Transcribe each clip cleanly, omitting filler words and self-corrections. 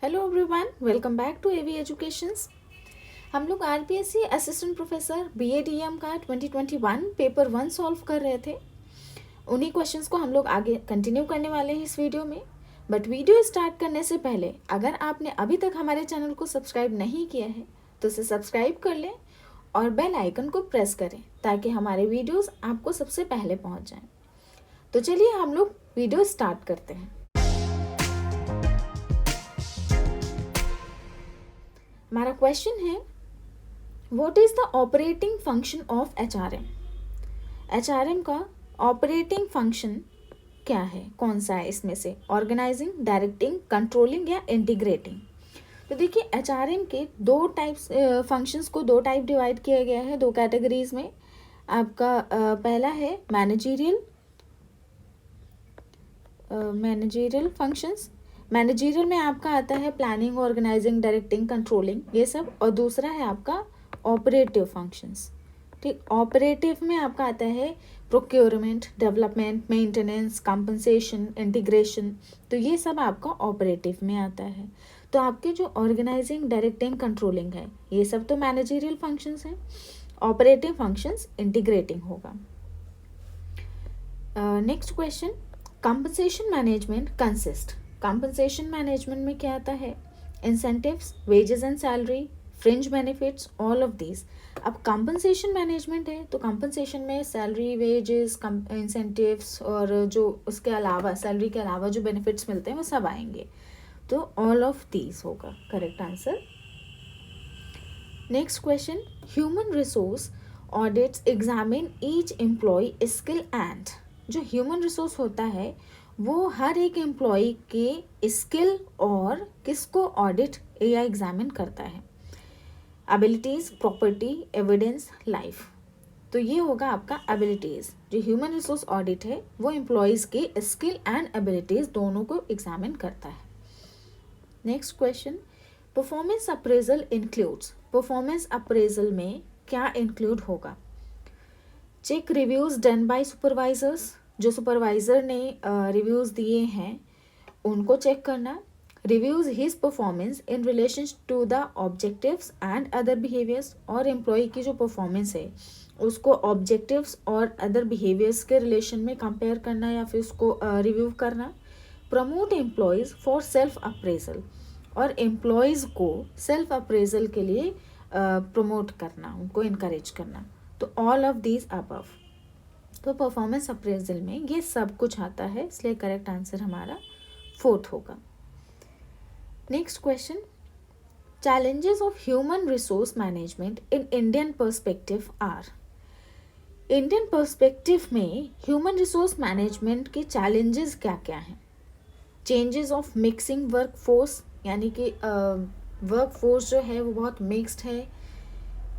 Hello everyone, welcome back to AV educations. हम लोग RPSC assistant professor BADM का 2021 paper 1 solve कर रहे थे। उन्हीं क्वेश्चंस को हम लोग आगे कंटिन्यू करने वाले हैं इस वीडियो में। बट वीडियो स्टार्ट करने से पहले अगर आपने अभी तक हमारे चैनल को सब्सक्राइब नहीं किया है तो इसे सब्सक्राइब कर लें और बेल आइकन को प्रेस करें ताकि हमारे वीडियोज़ आपको सबसे पहले पहुँच जाएँ। तो चलिए हम लोग वीडियो स्टार्ट करते हैं। हमारा क्वेश्चन है, what is the operating function of HRM. HRM का ऑपरेटिंग फंक्शन क्या है, कौन सा है इसमें से? ऑर्गेनाइजिंग, डायरेक्टिंग, कंट्रोलिंग या इंटीग्रेटिंग। तो देखिए एचआरएम के दो टाइप्स फंक्शंस को दो टाइप डिवाइड किया गया है, दो कैटेगरीज में। आपका पहला है मैनेजरियल फंक्शंस। मैनेजरियल में आपका आता है प्लानिंग, ऑर्गेनाइजिंग, डायरेक्टिंग, कंट्रोलिंग, ये सब। और दूसरा है आपका ऑपरेटिव फंक्शंस। ठीक, ऑपरेटिव में आपका आता है procurement, development, maintenance, compensation, integration. तो ये सब आपका ऑपरेटिव में आता है। तो आपके जो ऑर्गेनाइजिंग, डायरेक्टिंग, कंट्रोलिंग है, ये सब तो मैनेजरियल फंक्शंस हैं। ऑपरेटिव फंक्शंस इंटीग्रेटिंग होगा। Next question, compensation management consist. Compensation management में क्या आता है? Incentives, wages and salary, fringe benefits, all of these. अब कंपनसेशन मैनेजमेंट है तो कंपनसेशन में सैलरी, वेजेस, इंसेंटिव्स और जो उसके अलावा सैलरी के अलावा जो बेनिफिट्स मिलते हैं वो सब आएंगे। तो ऑल ऑफ दीज होगा correct answer. Next question, human resource audits examine each employ skill and. जो ह्यूमन रिसोर्स होता है वो हर एक एम्प्लॉय के स्किल और किसको ऑडिट या एग्जामिन करता है? Abilities, property, evidence, life. तो ये होगा आपका एबिलिटीज। जो ह्यूमन रिसोर्स ऑडिट है वो एम्प्लॉयज के स्किल एंड एबिलिटीज दोनों को एग्जामिन करता है। Next question, performance appraisal includes. Performance appraisal में क्या इंक्लूड होगा? Check reviews done by supervisors. जो सुपरवाइजर ने रिव्यूज दिए हैं उनको चेक करना। Reviews his performance in relation to the objectives and other behaviours. और एम्प्लॉय की जो परफॉर्मेंस है उसको ऑब्जेक्टिव्स और अदर बिहेवियर्स के रिलेशन में कंपेयर करना या फिर उसको रिव्यू करना। Promote employees for self appraisal. और एम्प्लॉयज़ को सेल्फ अप्रेजल के लिए प्रमोट करना, उनको इनकरेज करना। तो ऑल ऑफ दीज अबव। तो परफॉर्मेंस अप्रेजल में ये सब कुछ आता है, इसलिए करेक्ट आंसर हमारा 4th होगा। Next question, challenges of human resource management in Indian perspective are. Indian perspective में ह्यूमन रिसोर्स मैनेजमेंट के चैलेंजेस क्या क्या हैं? Changes of mixing work force, यानी कि वर्क फोर्स जो है वो बहुत मिक्स्ड है।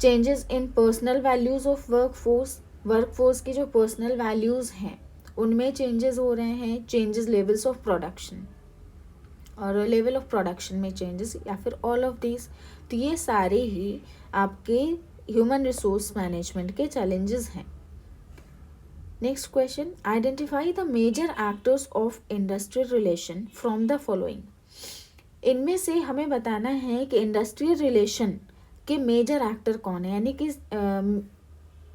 Changes in personal values of work force की जो पर्सनल वैल्यूज़ हैं उनमें चेंजेस हो रहे हैं। चेंजेस लेवल्स ऑफ प्रोडक्शन, और लेवल ऑफ प्रोडक्शन में चेंजेस, या फिर ऑल ऑफ दिस। तो ये सारे ही आपके ह्यूमन रिसोर्स मैनेजमेंट के चैलेंजेस हैं। Next question, identify the major actors of industrial relation from the following. इनमें से हमें बताना है कि इंडस्ट्रियल रिलेशन के मेजर एक्टर कौन है, यानी कि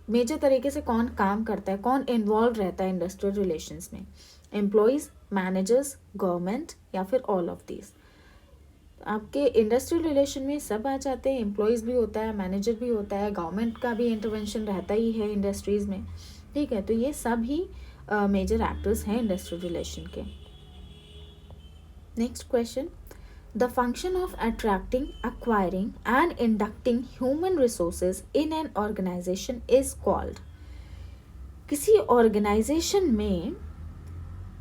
मेजर तरीके से कौन काम करता है, कौन इन्वॉल्व रहता है इंडस्ट्रियल रिलेशंस में? एम्प्लॉयज़, मैनेजर्स, गवर्नमेंट, या फिर ऑल ऑफ दीज। आपके इंडस्ट्रियल रिलेशन में सब आ जाते हैं, एम्प्लॉयज़ भी होता है, मैनेजर भी होता है, गवर्नमेंट का भी इंटरवेंशन रहता ही है इंडस्ट्रीज़ में। ठीक है, तो ये सब ही मेजर एक्टर्स हैं इंडस्ट्रियल रिलेशन के। Next question, the function of attracting, acquiring and inducting human resources in an organization is called। किसी ऑर्गेनाइजेशन में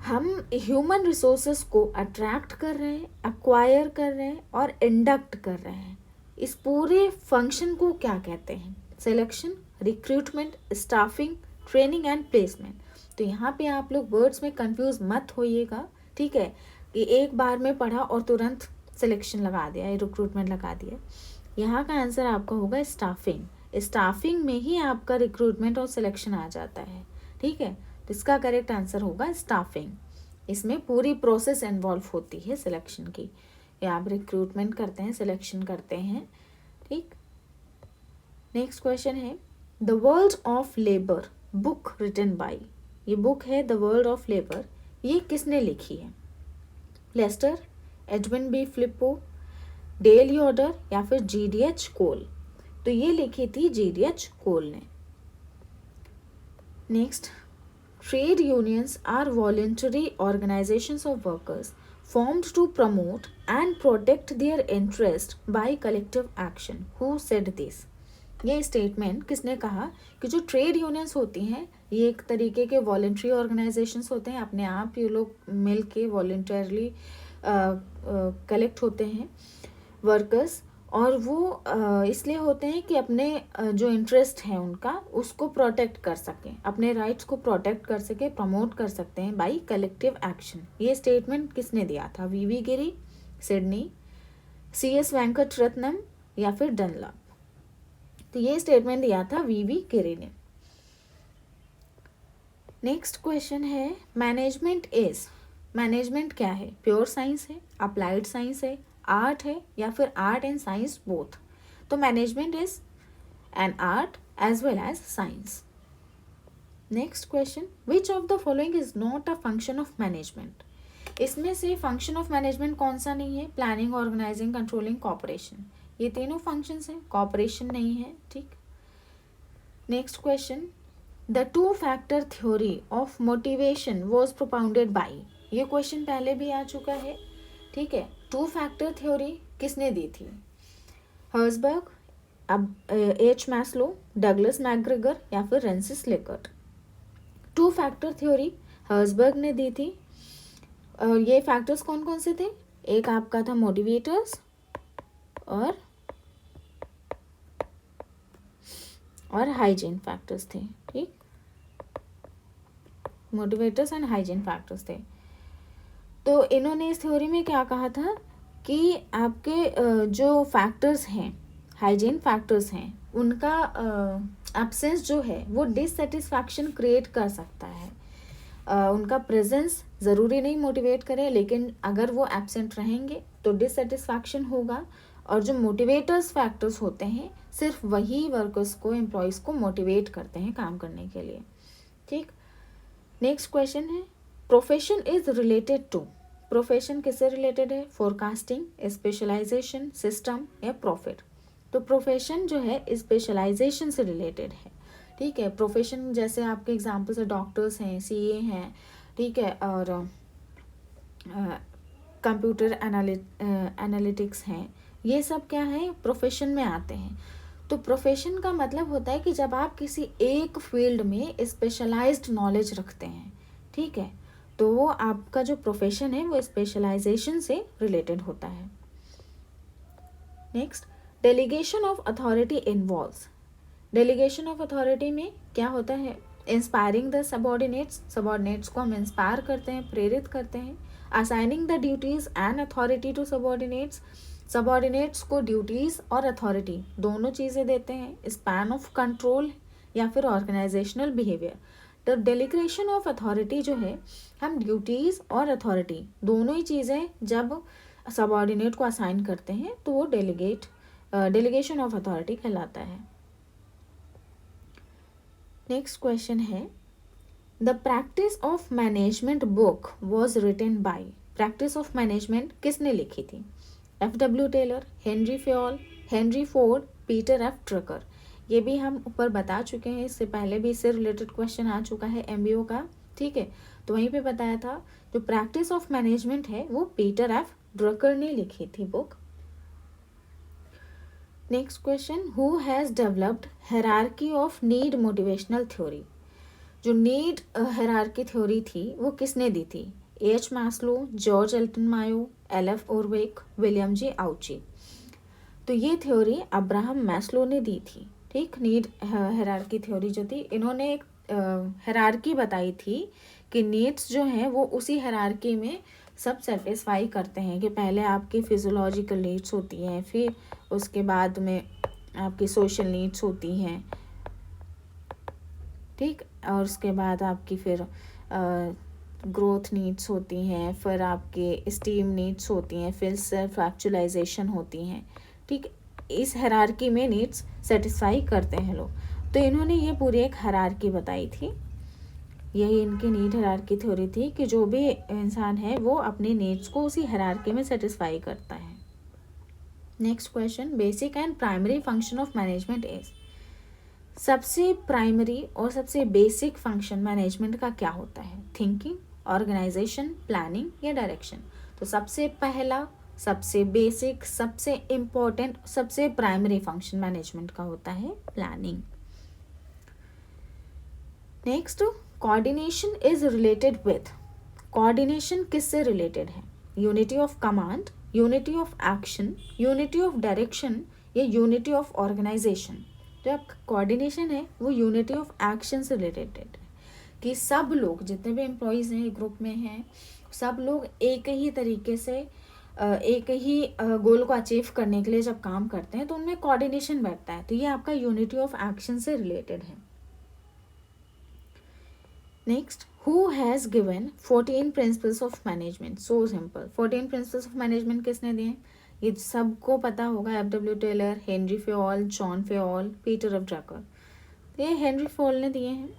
हम ह्यूमन रिसोर्सेज को अट्रैक्ट कर रहे हैं, एक्वायर कर रहे हैं और इंडक्ट कर रहे हैं, इस पूरे फंक्शन को क्या कहते हैं? Selection, recruitment, staffing, training and placement. तो यहाँ पे आप लोग वर्ड्स में कंफ्यूज मत होइएगा, ठीक है, कि एक बार में पढ़ा और तुरंत सिलेक्शन लगा दिया, रिक्रूटमेंट लगा दिया। यहाँ का आंसर आपका होगा स्टाफिंग। स्टाफिंग में ही आपका रिक्रूटमेंट और सिलेक्शन आ जाता है, ठीक है। तो इसका करेक्ट आंसर होगा स्टाफिंग। इसमें पूरी प्रोसेस इन्वॉल्व होती है सिलेक्शन की। या आप रिक्रूटमेंट करते हैं, सिलेक्शन करते हैं, ठीक। नेक्स्ट क्वेश्चन है the world of labour book written by, ये बुक है द वर्ल्ड ऑफ लेबर, ये किसने लिखी है? Lester, Edwin B Flippo, Dale Yoder या फिर GDH कोल? तो ये लिखी थी GDH कोल ने। Next, trade unions are voluntary organisations of workers formed to promote and protect their interest by collective action. Who said this? ये स्टेटमेंट किसने कहा कि जो ट्रेड यूनियंस होती हैं ये एक तरीके के वॉलंटरी ऑर्गेनाइजेशंस होते हैं, अपने आप ये लोग मिल के वॉलंटरली कलेक्ट होते हैं वर्कर्स, और वो इसलिए होते हैं कि अपने जो इंटरेस्ट है उनका उसको प्रोटेक्ट कर सकें, अपने राइट्स को प्रोटेक्ट कर सके, प्रमोट कर सकते हैं बाय कलेक्टिव एक्शन। ये स्टेटमेंट किसने दिया था? VV गिरी, सिडनी, CS वेंकट रत्नम या फिर डनलप? तो ये स्टेटमेंट दिया था VV गिरी ने। नेक्स्ट क्वेश्चन है मैनेजमेंट इज, मैनेजमेंट क्या है? प्योर साइंस है, अप्लाइड साइंस है, आर्ट है या फिर आर्ट एंड साइंस बोथ? तो management is an art as well as science. Next question, which of the following is not a function of management? इसमें से फंक्शन ऑफ मैनेजमेंट कौन सा नहीं है? प्लानिंग, ऑर्गेनाइजिंग, कंट्रोलिंग, कॉपरेशन, ये तीनों functions हैं, कॉपरेशन नहीं है, ठीक। Next question, the two factor theory of motivation was propounded by, ये क्वेश्चन पहले भी आ चुका है, ठीक है। टू फैक्टर थ्योरी किसने दी थी? हर्सबर्ग, अब H मैस्लो, डगलस मैकग्रेगर या फिर Rensis लेकर्ट? Two factor theory Herzberg ने दी थी। ये फैक्टर्स कौन कौन से थे? एक आपका था मोटिवेटर्स और हाइजीन फैक्टर्स थे, ठीक। मोटिवेटर्स एंड हाइजीन फैक्टर्स थे। तो इन्होंने इस थ्योरी में क्या कहा था कि आपके जो फैक्टर्स हैं, हाइजीन फैक्टर्स हैं, उनका एब्सेंस जो है वो डिससेटिस्फैक्शन क्रिएट कर सकता है। उनका प्रेजेंस ज़रूरी नहीं मोटिवेट करे, लेकिन अगर वो एब्सेंट रहेंगे तो डिससेटिस्फैक्शन होगा। और जो मोटिवेटर्स फैक्टर्स होते हैं सिर्फ वही वर्कर्स को, एम्प्लॉयज़ को मोटिवेट करते हैं काम करने के लिए, ठीक। नेक्स्ट क्वेश्चन है profession is related to, profession किससे रिलेटेड है? फोरकास्टिंग, स्पेशलाइजेशन, सिस्टम या प्रॉफिट? तो प्रोफेशन जो है स्पेशलाइजेशन से रिलेटेड है, ठीक है। प्रोफेशन जैसे आपके एग्जाम्पल्स है, डॉक्टर्स हैं, CA हैं, ठीक है, और कंप्यूटर एनालिटिक्स हैं, ये सब क्या है? प्रोफेशन में आते हैं। तो प्रोफेशन का मतलब होता है कि जब आप किसी एक फील्ड में स्पेशलाइज्ड नॉलेज रखते हैं, ठीक है, तो वो आपका जो प्रोफेशन है वो स्पेशलाइजेशन से रिलेटेड होता है। Next, delegation of authority involves, delegation of authority में क्या होता है? इंस्पायरिंग द सबॉर्डिनेट्स, सबॉर्डिनेट्स को हम इंस्पायर करते हैं, प्रेरित करते हैं। Assigning the duties and authority to subordinates, subordinates को ड्यूटीज और अथॉरिटी दोनों चीज़ें देते हैं। स्पैन ऑफ कंट्रोल या फिर ऑर्गेनाइजेशनल बिहेवियर। तो डेलीगेशन ऑफ अथॉरिटी जो है, हम ड्यूटीज़ और अथॉरिटी दोनों ही चीज़ें जब सबॉर्डिनेट को असाइन करते हैं तो वो डेलीगेशन ऑफ अथॉरिटी कहलाता है। नेक्स्ट क्वेश्चन है the practice of management book was written by, practice of management किसने लिखी थी? FW Taylor, Henry Fayol, Henry Ford, Peter F Drucker? ये भी हम ऊपर बता चुके हैं, इससे पहले भी इससे रिलेटेड क्वेश्चन आ चुका है MBO का, ठीक है। तो वहीं पे बताया था जो प्रैक्टिस ऑफ मैनेजमेंट है वो पीटर F ड्रकर ने लिखी थी book. Next question, who has developed hierarchy of need motivational theory? जो नीड हायरार्की थ्योरी थी वो किसने दी थी? H Maslow, George Elton Mayo, LF Urwick, William G Ouchi? तो ये थ्योरी अब्राहम मैस्लो ने दी थी, ठीक। नीड हायरार्की थ्योरी जो थी, इन्होंने एक हायरार्की बताई थी कि नीड्स जो हैं वो उसी हायरार्की में सब सेटिस्फाई करते हैं कि पहले आपकी फिजियोलॉजिकल नीड्स होती हैं, फिर उसके बाद में आपकी सोशल नीड्स होती हैं, ठीक, और उसके बाद आपकी फिर ग्रोथ नीड्स होती हैं, फिर आपके स्टीम नीड्स होती हैं, फिर सेल्फ एक्चुअलाइजेशन होती हैं, ठीक। इस हायरार्की में नीड्स सेटिस्फाई करते हैं लोग। तो इन्होंने ये पूरी एक हायरार्की बताई थी, यही इनकी नीड हायरार्की थ्योरी थी कि जो भी इंसान है वो अपनी नीड्स को उसी हायरार्की में सेटिस्फाई करता है। Next question, basic and primary function of management is. सबसे प्राइमरी और सबसे बेसिक फंक्शन मैनेजमेंट का क्या होता है? थिंकिंग, ऑर्गेनाइजेशन, प्लानिंग या डायरेक्शन? तो सबसे पहला, सबसे बेसिक, सबसे इम्पोर्टेंट, सबसे प्राइमरी फंक्शन मैनेजमेंट का होता है planning. Next, coordination is related with. Coordination किससे रिलेटेड है? Unity of command, unity of action, unity of direction या यूनिटी ऑफ ऑर्गेनाइजेशन? जो कोऑर्डिनेशन है वो यूनिटी ऑफ एक्शन से रिलेटेड है, कि सब लोग जितने भी एम्प्लॉयज़ हैं ग्रुप में हैं, सब लोग एक ही तरीके से एक ही गोल को अचीव करने के लिए जब काम करते हैं तो उनमें कोऑर्डिनेशन बैठता है। तो ये आपका यूनिटी ऑफ एक्शन से रिलेटेड है। Next, who has given 14 principles of management? So simple, 14 principles of management किसने दिए? ये सबको पता होगा, FW. Taylor, Henry Fayol, John Fayol, Peter F. Drucker. ये हेनरी फेयोल ने दिए हैं।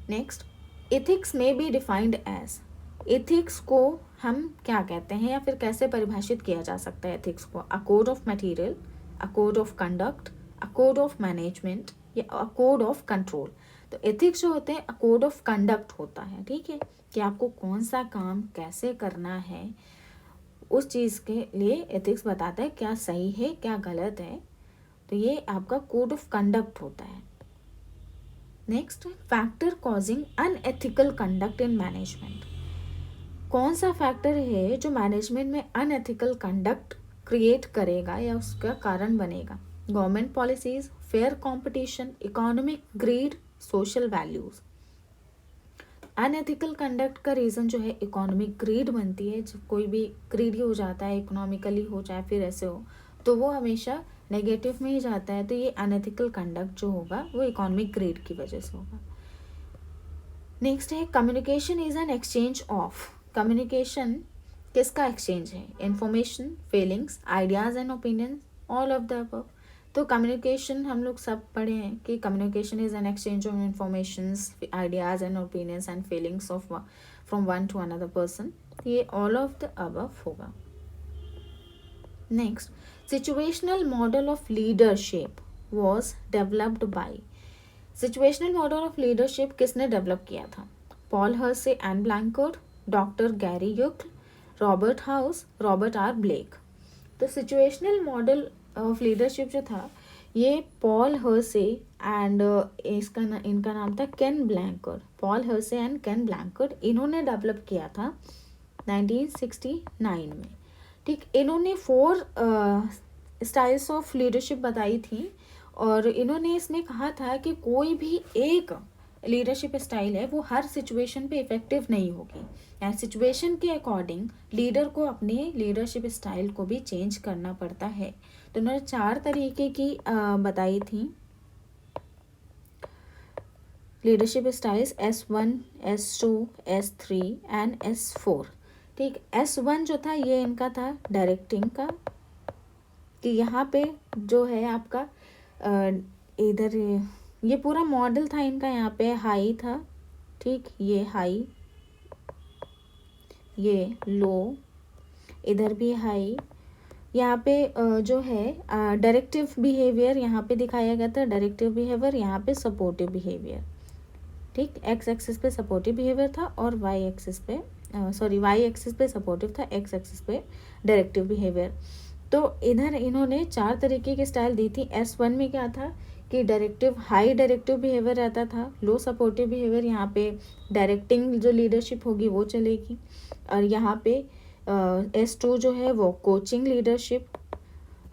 नेक्स्ट, एथिक्स में बी डिफाइंड एज। एथिक्स को हम क्या कहते हैं या फिर कैसे परिभाषित किया जा सकता है एथिक्स को? A code of material, a code of conduct, a code of management या अ कोड ऑफ कंट्रोल? तो एथिक्स जो होते हैं अ कोड ऑफ कंडक्ट होता है, ठीक है, कि आपको कौन सा काम कैसे करना है, उस चीज़ के लिए एथिक्स बताता है क्या सही है क्या गलत है। तो ये आपका कोड ऑफ कंडक्ट होता है। Next, factor causing unethical conduct in management. कौन सा फैक्टर है जो मैनेजमेंट में अनएथिकल कंडक्ट क्रिएट करेगा या उसका कारण बनेगा? Government policies, fair competition, economic greed, social values? Unethical conduct का रीज़न जो है इकोनॉमिक ग्रीड बनती है। जब कोई भी ग्रीडी हो जाता है, इकोनॉमिकली हो चाहे फिर ऐसे हो, तो वो हमेशा नेगेटिव में ही जाता है। तो ये अनएथिकल कंडक्ट जो होगा वो इकोनॉमिक ग्रीड की वजह से होगा। नेक्स्ट है, communication is an exchange of. Communication किसका एक्सचेंज है? Information, feelings, ideas and opinion, all of the above. तो कम्युनिकेशन हम लोग सब पढ़े हैं कि communication is an exchange of informations, ideas and opinions and feelings of from one two another person. ये ऑल ऑफ द अबव होगा। Next, situational model of leadership was developed by. Situational model of leadership किसने develop किया था? Paul Hersey and Blanchard, doctor Gary Yukl, Robert House, Robert R Blake. तो situational model of leadership जो था ये Paul Hersey and इनका नाम था Ken Blanchard. Paul Hersey and Ken Blanchard इन्होंने डेवलप किया था 1969 में, ठीक। इन्होंने 4 स्टाइल्स ऑफ लीडरशिप बताई थी और इन्होंने इसमें कहा था कि कोई भी एक लीडरशिप स्टाइल है वो हर सिचुएशन पे इफ़ेक्टिव नहीं होगी, यानी सिचुएशन के अकॉर्डिंग लीडर को अपने लीडरशिप स्टाइल को भी चेंज करना पड़ता है। तो उन्होंने 4 तरीके की बताई थी leadership styles, S1, S2, S3 and S4, ठीक। S1 जो था ये इनका था डायरेक्टिंग का, कि यहाँ पे जो है आपका इधर ये पूरा मॉडल था इनका, यहाँ पे हाई था, ठीक, ये हाई, ये लो, इधर भी हाई। यहाँ पे जो है डायरेक्टिव बिहेवियर यहाँ पे दिखाया गया था, डायरेक्टिव बिहेवियर, यहाँ पे सपोर्टिव बिहेवियर, ठीक। एक्स एक्सिस पे सपोर्टिव बिहेवियर था और वाई एक्सिस पे वाई एक्सिस पे सपोर्टिव था, एक्स एक्सिस पे डायरेक्टिव बिहेवियर। तो इधर इन्होंने 4 तरीके की स्टाइल दी थी। S1 में क्या था कि डायरेक्टिव, हाई डायरेक्टिव बिहेवियर रहता था, लो सपोर्टिव बिहेवियर, यहाँ पे डायरेक्टिंग जो लीडरशिप होगी वो चलेगी, और यहाँ पे S2 जो है वो कोचिंग लीडरशिप,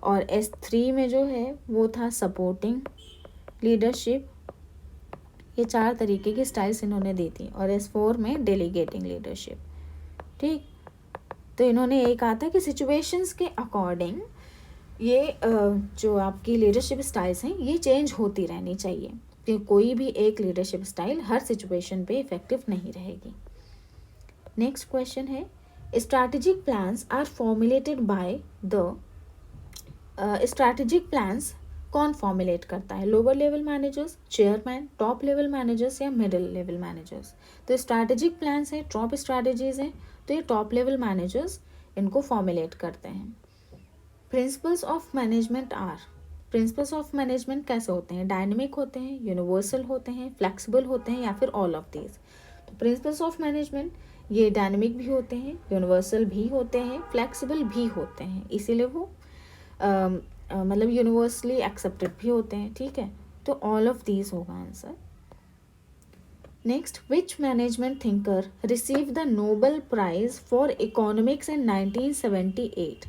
और S3 में जो है वो था सपोर्टिंग लीडरशिप। ये 4 तरीके की स्टाइल्स इन्होंने दी थी, और S4 में डेलीगेटिंग लीडरशिप, ठीक। तो इन्होंने ये कहा था कि सिचुएशंस के अकॉर्डिंग ये जो आपकी लीडरशिप स्टाइल्स हैं ये चेंज होती रहनी चाहिए, कि कोई भी एक लीडरशिप स्टाइल हर सिचुएशन पे इफ़ेक्टिव नहीं रहेगी। नेक्स्ट क्वेश्चन है, strategic plans are formulated by the, strategic plans कौन फॉर्मुलेट करता है, lower level managers, chairman, top level managers या मिडिल लेवल मैनेजर्स। तो स्ट्रैटेजिक प्लान्स हैं, टॉप स्ट्रैटेजीज हैं, तो ये टॉप लेवल मैनेजर्स इनको फॉर्मुलेट करते हैं। Principles of management are, principles of management कैसे होते हैं, डायनेमिक होते हैं, यूनिवर्सल होते हैं, फ्लेक्सिबल होते हैं या फिर ऑल ऑफ दीज। तो प्रिंसिपल्स ऑफ मैनेजमेंट ये डायनेमिक भी होते हैं, यूनिवर्सल भी होते हैं, फ्लेक्सिबल भी होते हैं, इसीलिए वो मतलब यूनिवर्सली एक्सेप्टेड भी होते हैं, ठीक है। तो ऑल ऑफ दीज होगा answer. Next, which management thinker receive the Nobel prize for economics in 1978।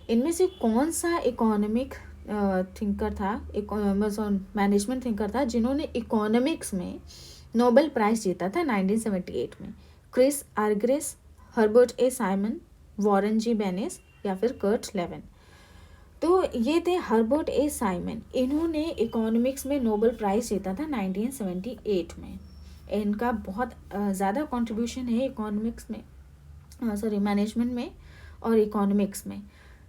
इनमें से कौन सा इकोनॉमिक थिंकर था, मैनेजमेंट थिंकर था जिन्होंने इकोनॉमिक्स में नोबेल प्राइज जीता था 1978 में? Chris Argyris, Herbert A Simon, Warren G Bennis या फिर कर्ट लेविन। तो ये थे हर्बर्ट ए साइमन, इन्होंने इकोनॉमिक्स में नोबेल प्राइज जीता था 1978 में। इनका बहुत ज़्यादा कंट्रीब्यूशन है इकोनॉमिक्स में, सॉरी मैनेजमेंट में और इकोनॉमिक्स में,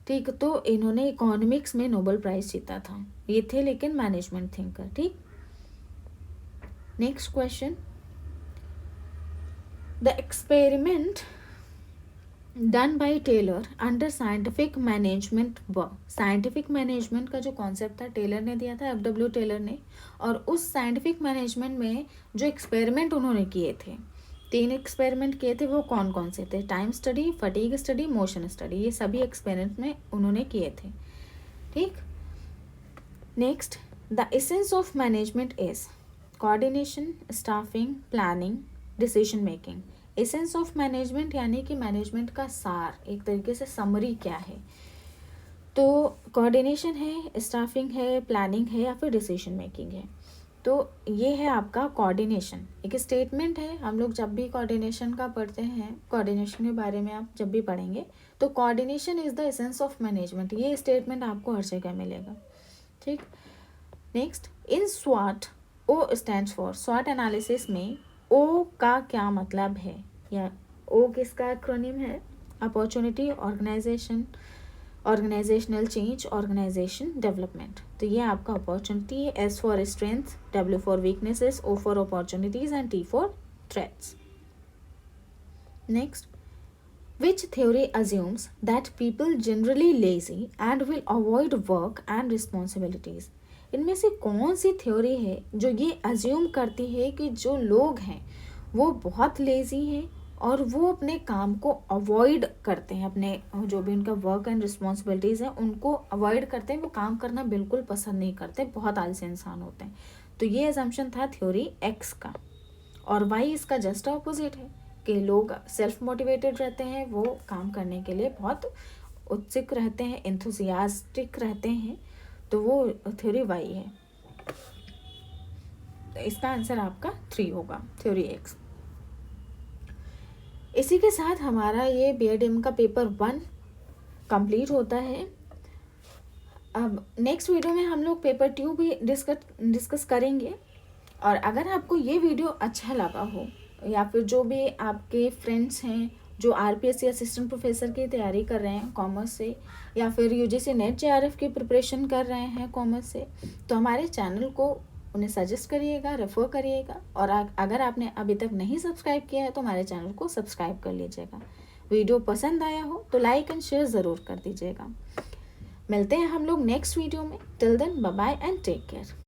ठीक। तो इन्होंने इकोनॉमिक्स में नोबेल प्राइज जीता था, ये थे लेकिन मैनेजमेंट थिंकर, ठीक। Next question, the experiment done by Taylor under scientific management व, साइंटिफिक मैनेजमेंट का जो कॉन्सेप्ट था टेलर ने दिया था, FW टेलर ने, और उस साइंटिफिक मैनेजमेंट में जो एक्सपेरिमेंट उन्होंने किए थे, 3 एक्सपेरिमेंट किए थे, वो कौन कौन से थे? Time study, fatigue study, motion study, ये सभी एक्सपेरिमेंट में उन्होंने किए थे, ठीक। Next, the essence of management is coordination, staffing, planning, decision making. Essence of management यानी कि मैनेजमेंट का सार, एक तरीके से समरी क्या है? तो कोऑर्डिनेशन है, स्टाफिंग है, प्लानिंग है या फिर डिसीजन मेकिंग है। तो ये है आपका कोऑर्डिनेशन, एक स्टेटमेंट है। हम लोग जब भी कोऑर्डिनेशन का पढ़ते हैं, कोऑर्डिनेशन के बारे में आप जब भी पढ़ेंगे तो coordination is the essence of management, ये स्टेटमेंट आपको हर जगह मिलेगा, ठीक। नेक्स्ट, इन स्वाट, ओ स्टैंड्स फॉर, स्वाट एनालिसिस में ओ का क्या मतलब है, या ओ किसका एक्रोनिम है? Opportunity, organisation, organisational change, organisation development. तो ये आपका अपॉर्चुनिटी है, S for strength, W for weaknesses, O for opportunities and T for threats. Next, which theory assumes that people generally lazy and will avoid work and responsibilities. इनमें से कौन सी theory है जो ये अज्यूम करती है कि जो लोग हैं वो बहुत लेज़ी हैं और वो अपने काम को अवॉइड करते हैं, अपने जो भी उनका वर्क एंड रिस्पॉन्सिबिलिटीज़ हैं उनको अवॉइड करते हैं, वो काम करना बिल्कुल पसंद नहीं करते, बहुत आलसी इंसान होते हैं। तो ये अजम्पशन था थ्योरी एक्स का, और वाई इसका जस्ट ऑपोजिट है कि लोग सेल्फ मोटिवेटेड रहते हैं, वो काम करने के लिए बहुत उत्सुक रहते हैं, एंथुसियास्टिक रहते हैं, तो वो थ्योरी वाई है। तो इसका आंसर आपका 3 होगा, थ्योरी एक्स। इसी के साथ हमारा ये BEdM का पेपर 1 कंप्लीट होता है। अब नेक्स्ट वीडियो में हम लोग पेपर 2 भी डिस्कस करेंगे। और अगर आपको ये वीडियो अच्छा लगा हो, या फिर जो भी आपके फ्रेंड्स हैं जो RPSC असिस्टेंट प्रोफेसर की तैयारी कर रहे हैं कॉमर्स से, या फिर UGC नेट JRF की प्रिपरेशन कर रहे हैं कॉमर्स से, तो हमारे चैनल को उन्हें सजेस्ट करिएगा, रेफर करिएगा। और अगर आपने अभी तक नहीं सब्सक्राइब किया है तो हमारे चैनल को सब्सक्राइब कर लीजिएगा। वीडियो पसंद आया हो तो लाइक एंड शेयर ज़रूर कर दीजिएगा। मिलते हैं हम लोग नेक्स्ट वीडियो में। Till then bye bye and take care.